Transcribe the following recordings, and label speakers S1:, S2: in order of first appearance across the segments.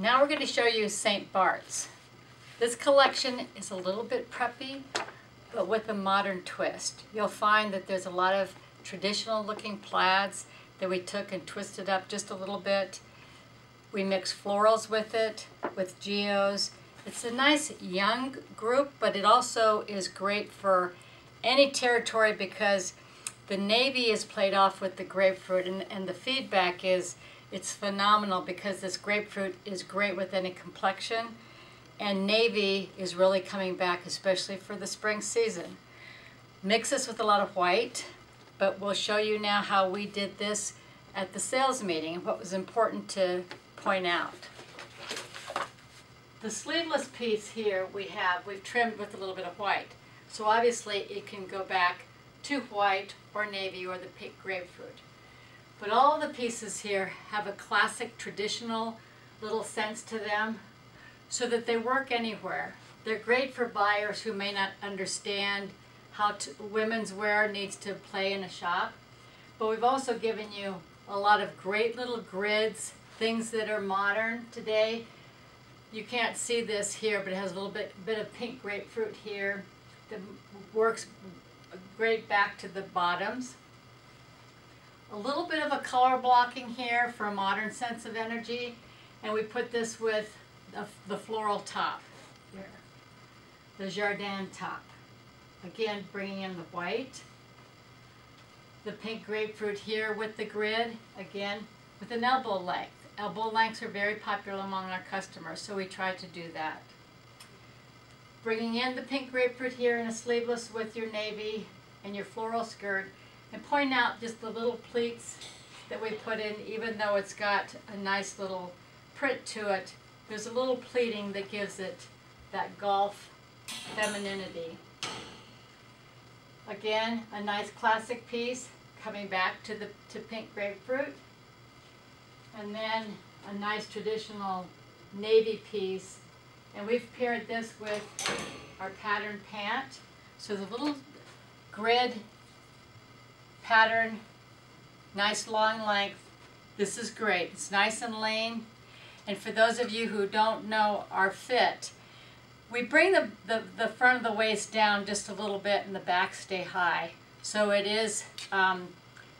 S1: Now we're going to show you St. Barts. This collection is a little bit preppy, but with a modern twist. You'll find that there's a lot of traditional looking plaids that we took and twisted up just a little bit. We mix florals with it, with geos. It's a nice young group, but it also is great for any territory because the navy is played off with the grapefruit, and the feedback is it's phenomenal because this grapefruit is great with any complexion, and navy is really coming back, especially for the spring season. Mix this with a lot of white, but we'll show you now how we did this at the sales meeting and what was important to point out. The sleeveless piece here we've trimmed with a little bit of white. So obviously it can go back to white or navy or the pink grapefruit. But all of the pieces here have a classic traditional little sense to them so that they work anywhere. They're great for buyers who may not understand how women's wear needs to play in a shop. But we've also given you a lot of great little grids, things that are modern today. You can't see this here, but it has a little bit of pink grapefruit here that works great back to the bottoms. A little bit of a color blocking here for a modern sense of energy, and we put this with the floral top here, the Jardin top. Again, bringing in the white, the pink grapefruit here with the grid, again with an elbow length. Elbow lengths are very popular among our customers, so we try to do that. Bringing in the pink grapefruit here in a sleeveless with your navy and your floral skirt, and point out just the little pleats that we put in. Even though it's got a nice little print to it, there's a little pleating that gives it that golf femininity. Again, a nice classic piece coming back to pink grapefruit. And then a nice traditional navy piece. And we've paired this with our pattern pant. So the little grid pattern, nice long length. This is great. It's nice and lean. And for those of you who don't know our fit, we bring the front of the waist down just a little bit and the back stay high. So it is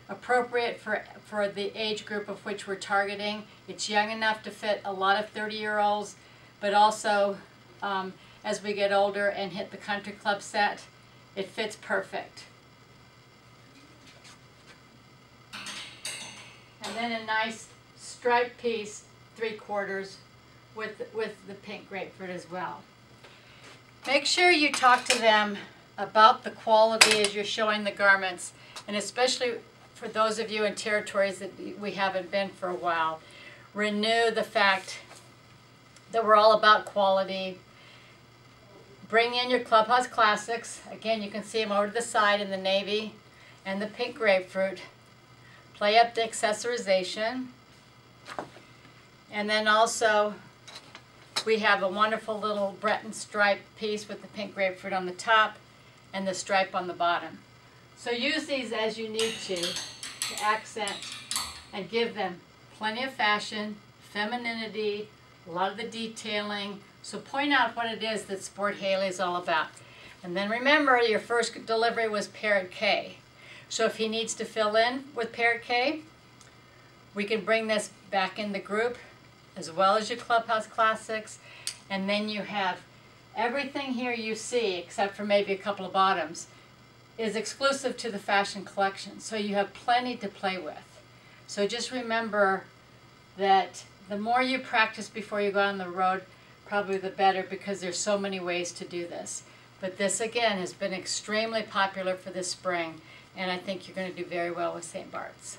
S1: appropriate for the age group of which we're targeting. It's young enough to fit a lot of 30-year-olds, but also as we get older and hit the country club set, it fits perfect. And then a nice striped piece, 3/4, with the pink grapefruit as well. Make sure you talk to them about the quality as you're showing the garments, and especially for those of you in territories that we haven't been for a while. Renew the fact that we're all about quality. Bring in your Clubhouse Classics. Again, you can see them over to the side in the navy and the pink grapefruit. Play up the accessorization. And then also we have a wonderful little Breton stripe piece with the pink grapefruit on the top and the stripe on the bottom. So use these as you need to accent and give them plenty of fashion, femininity, a lot of the detailing. So point out what it is that Sport Haley is all about. And then remember, your first delivery was Parrot K. So if he needs to fill in with Parrot K, we can bring this back in the group as well as your Clubhouse Classics. And then you have everything here you see, except for maybe a couple of bottoms, is exclusive to the fashion collection. So you have plenty to play with. So just remember that the more you practice before you go on the road, probably the better, because there's so many ways to do this. But this again has been extremely popular for this spring, and I think you're going to do very well with St. Barts.